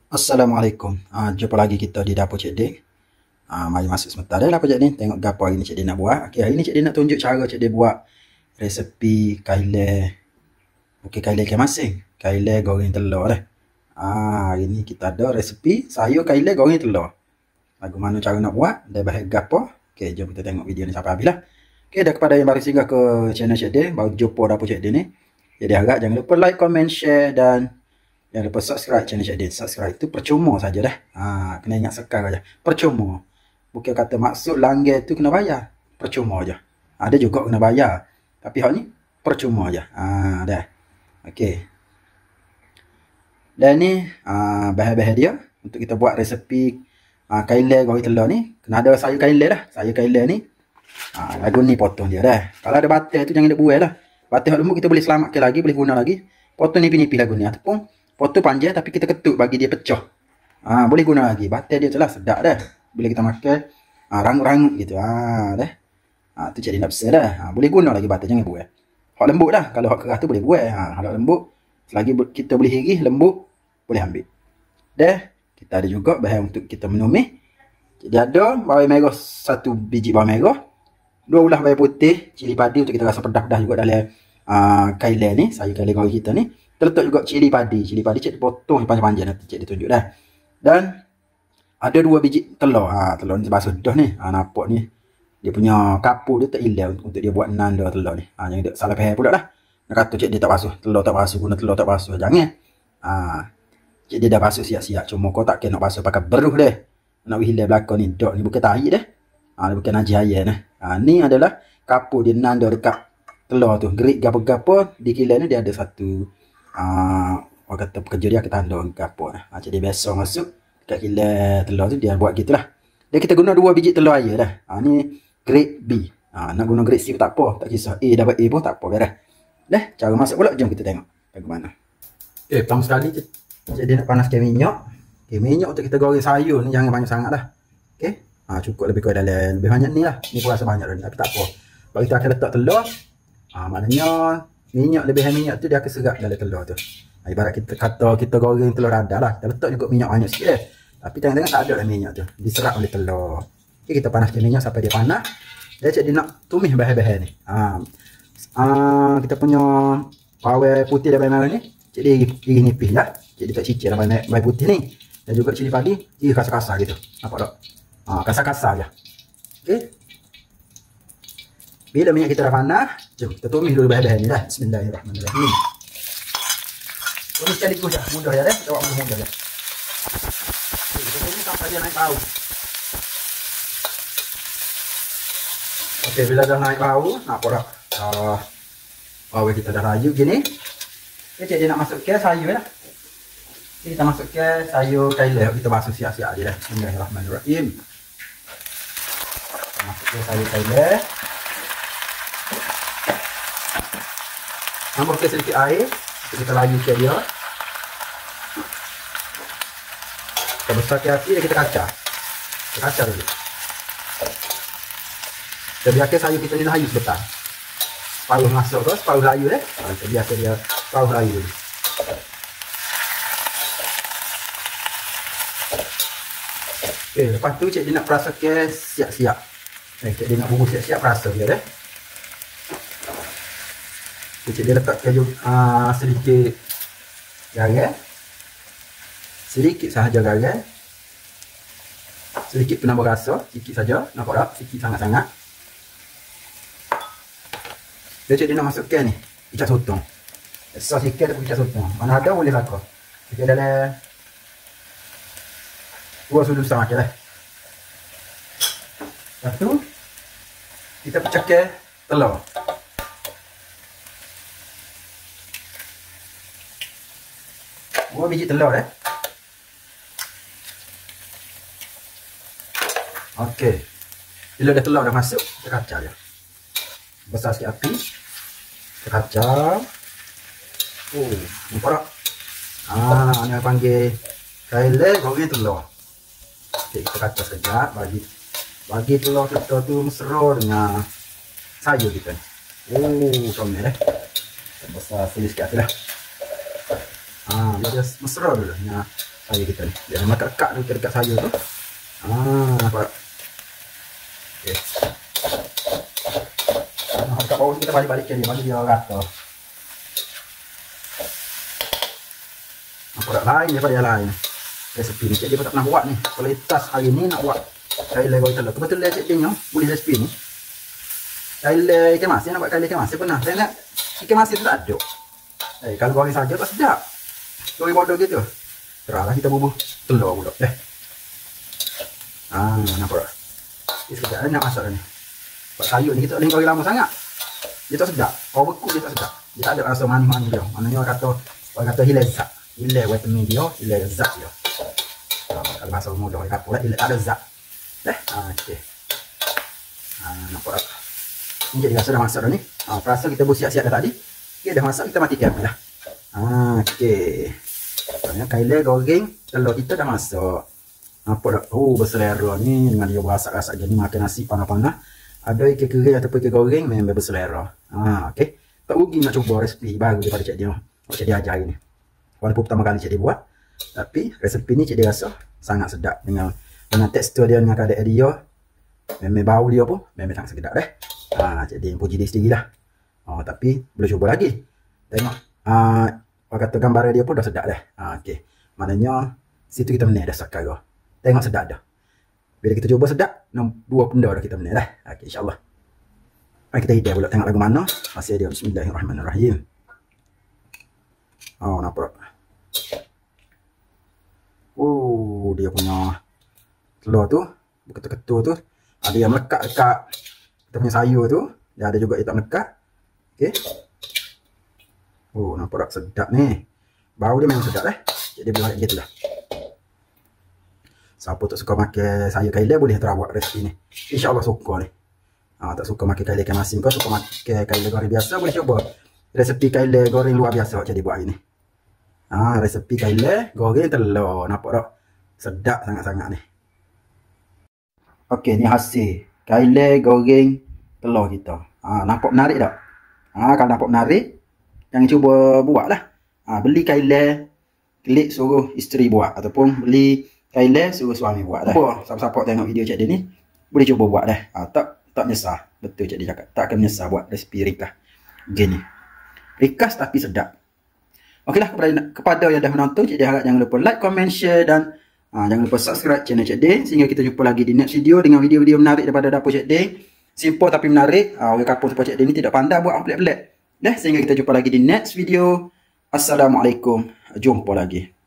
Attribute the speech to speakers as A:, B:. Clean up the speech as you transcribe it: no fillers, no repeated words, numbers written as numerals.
A: Assalamualaikum. Jumpa lagi kita di dapur Cik Din. Mari masuk sebentar dapur Cik Din. Tengok gapo hari ni Cik Din nak buat. Okey, hari ni Cik Din nak tunjuk cara Cik Din buat resepi kaile. Okey, kaile ikan masin. Kaile goreng telur dah. Hari ni kita ada resepi sayur kaile goreng telur. Lagu mana cara nak buat dan bahan gapo. Okey, jom kita tengok video ni sampai habis lah. Okey, dah kepada yang baru singgah ke channel Cik Din, baru jumpa dapur Cik Din ni. Jadi harap jangan lupa like, comment, share dan jangan lupa subscribe channel Cik Din. Subscribe tu percuma saja dah. Kena ingat sekarang aja. Percuma. Bukan kata maksud langgar tu kena bayar. Percuma aja. Ada juga kena bayar. Tapi hal ni percuma aja. Dah. Okey. Dan ni bahan-bahan dia untuk kita buat resepi kaile goreng telur ni. Kena ada sayur kaile dah. Sayur kaile ni lagu ni potong dia dah. Kalau ada batai tu jangan dibuai lah. Batai hak lembut kita boleh selamatkan lagi, boleh guna lagi. Potong nipis-nipis lagu ni ataupun potong panjang tapi kita ketuk bagi dia pecah. Boleh guna lagi. Batai dia tu lah sedap dah. Boleh kita makan rangut-rangut gitu. Dah. Tu jadi nak besar dah. Boleh guna lagi batai, jangan buai. Hak lembut dah. Kalau hak keras tu boleh buai. Hak lembut selagi kita boleh hirih lembut boleh ambil. Dah. Kita ada juga bahan untuk kita menumis. Jadi ada bawang merah 1 biji bawang merah. 2 ulas bawang putih, cili padi untuk kita rasa pedas-pedas juga dalam kaile ni, sayur kaile goreng kita ni. Terletak juga cili padi. Cili padi cik potong panjang-panjang nanti cik ditunjuk dah. Dan ada 2 biji telur. Telur ni basuh dah ni. Nampak ni. Dia punya kapur dia tak hilang untuk dia buat nanda telur ni. Jangan dia salah faham pula dah. Nak kata cik dia tak basuh. Telur tak basuh. Guna telur tak basuh. Jangan. Cik dia dah basuh siap-siap. Cuma kau tak kena nak basuh pakai beruh dah. Nak hilang belakang ni. Dok ni bukan tahi dah. Dia bukan najis air dah. Ni adalah kapur dia nanda dekat telur tu. Gerik gapo-gapo. Di kilang ni dia ada satu orang kata pekerja dia akan tanda gapo dah. Jadi biasa masuk dekat kilang telur tu dia buat gitulah. Dan kita guna 2 biji telur air dah. Ni grade B. Nak guna grade C pun tak apa, tak kisah. A dapat A pun tak apa dah. Dah, cara masak pula jom kita tengok bagaimana. Pertama sekali jadi nak panaskan minyak. Minyak untuk kita goreng sayur ni jangan banyak sangat dah. Cukup lebih kurang dalam lebih banyak ni lah. Ni pun rasa banyak dah ni, tapi tak apa. Bagi kita akan letak telur. Maknanya minyak lebihan minyak tu dia akan serap dalam telur tu. Ibarat kita kata kita goreng telur dadar lah. Kita letak juga minyak banyak sikit dah. Tapi tengok-tengok tak ada dah minyak tu. Diserap oleh telur. Okay, kita panaskan minyak sampai dia panas. Dia cik dia nak tumis bahan-bahan ni. Kita punya bawang putih dan bawang merah ni. Cik dia iris nipis lah. Cik dia tak cicir bawang putih ni. Dan juga cili padi. Iris kasar-kasar gitu. Nampak tak? Kasar-kasar je. Okay. Bila minyak kita dah panas, jom kita tumis dulu bahan-bahan ni dah. Bismillahirrahmanirrahim. Tumis sekaligus dah. Mudah ya dah. Kita buat mudah je. Okay, kita tumis sampai dia naik bau. Okey, bila dah naik bau, nampak tak? Bau kita dah rayuk gini. Okay, cik dia nak masukkan sayur dah. Okay, kita masukkan sayur kaile. Kita basuh siap-siap je dah. Bismillahirrahmanirrahim. Masukkan sayur kaile. Tambahkan sedikit air. Kita layukan dia. Kita besarkan api dan kita kacau. Kita kacau dulu. Kita biarkan sayur kita ni layu sebentar. Separuh masuk ke, separuh layu dah. Kita biarkan dia separuh layu dulu. Okay, lepas tu cik dia nak perasakan siap-siap. Cik dia nak bumbu siap-siap perasa dia dah. Cik dia letakkan juga sedikit garam. Sedikit sahaja garam. Sedikit penambah rasa. Sikit saja. Nampak tak? Sikit sangat-sangat. Dia cik dia nak masukkan ni. Kicap sotong. Besar sikit ada kicap sotong. Mana ada boleh lakar. Sikit dalam 2 sudu besar macam lah. Lepas tu kita pecahkan telur. Dua biji telur Okey. Bila dah telur dah masuk, kita kacau je. Besar sikit api. Kita kacau. Nampak tak? Ni panggil kaile goreng telur. Okey, kita kacau sekejap bagi telur kita tu mesra dengan sayur kita ni. Comel dah. Besar sikit api dah. Dia mesra dulu. sayur kita ni. Dia melekat-lekat dekat sayur tu. Nampak. Okey. Dekat bawah kita balik-balikkan dia bagi dia rata. Nampak tak lain daripada yang lain. Resepi ni cik dia pun tak pernah buat ni. Kualitas hari ni nak buat kailai goreng telur. Kebetulan cik dia boleh resepi ni. Kailai ikan masin, nak buat kailai ikan masin pernah. Saya nak ikan masin tu tak ada. Kalau goreng saja tak sedap. Goreng bodoh gitu. Terahlah kita bubuh telur pula. Nampak tak? Ini sekejap nak masak dah ni. Buat sayur ni kita tak boleh goreng lama sangat. Dia tak sedap. Kalau bekuk dia tak sedap. Dia tak ada rasa manis-manis dia. Maknanya orang kata hilang zat. Hilang vitamin dia, hilang zat dia. Kalau bahasa mudah dia kata pula hilang tak ada zat. Okey. Nampak tak? Ini jadi rasa dah masak dah ni. Rasa kita bersiap-siap dah tadi. Okey, dah masak, kita matikan dah. Okey. Sebenarnya kailai goreng telur kita dah masak. Nampak tak? Berselera ni dengan dia berasak-rasak jadi makan nasi panas-panas. Ada ikan kering ataupun ikan goreng memang berselera. Okey. Tak rugi nak cuba resepi baru daripada cik dia. Cik dia ajar ni. Walaupun pertama kali cik dia buat, tapi resepi ni cik dia rasa sangat sedap dengan tekstur dia, dengan keadaan dia. Memang bau dia pun memang sangat sedap dah. Cik dia puji diri sendiri lah. Tapi boleh cuba lagi. Tengok. Orang kata gambaran dia pun dah sedap dah. Okey. Maknanya situ kita menang dah sekara. Tengok sedap dah. Bila kita cuba sedap, 2 benda dah kita menang dah. Okey, insya-Allah. Mari kita hidang pula tengok lagu mana. Masih dia. Bismillahirrahmanirrahim. Nampak. Dia punya telur tu, ketul-ketul tu, ada yang melekat dekat kita punya sayur tu, dan ada juga yang tak melekat. Okey. Nampak tak sedap ni. Bau dia memang sedap Jadi boleh gitu lah. Siapa tak suka makan sayur kailai boleh terawak resepi ni. InsyaAllah suka ni. Tak suka makan kailai ikan masin, kau suka makan kailai goreng biasa, boleh cuba resepi kailai goreng luar biasa jadi buat hari ni. Resepi kailai goreng telur. Nampak tak? Sedap sangat-sangat ni. Okey, ni hasil kailai goreng telur kita. Nampak menarik tak? Kalau nampak menarik, jangan cuba buat lah. Beli kailai, klik suruh isteri buat. Ataupun beli kailai suruh suami buat lah. Siapa-siapa tengok video cik dia ni, boleh cuba buat dah. Tak menyesal. Betul cik dia cakap. Tak akan menyesal buat resepi ringkas gini. Ringkas tapi sedap. Okeylah, kepada yang dah menonton, cik dia harap jangan lupa like, comment, share dan jangan lupa subscribe channel Cik Ding. Sehingga kita jumpa lagi di next video dengan video-video menarik daripada dapur Cik Ding. Simple tapi menarik. Orang kampung seperti Cik Ding ni tidak pandai buat pelik-pelik. Sehingga kita jumpa lagi di next video. Assalamualaikum. Jumpa lagi.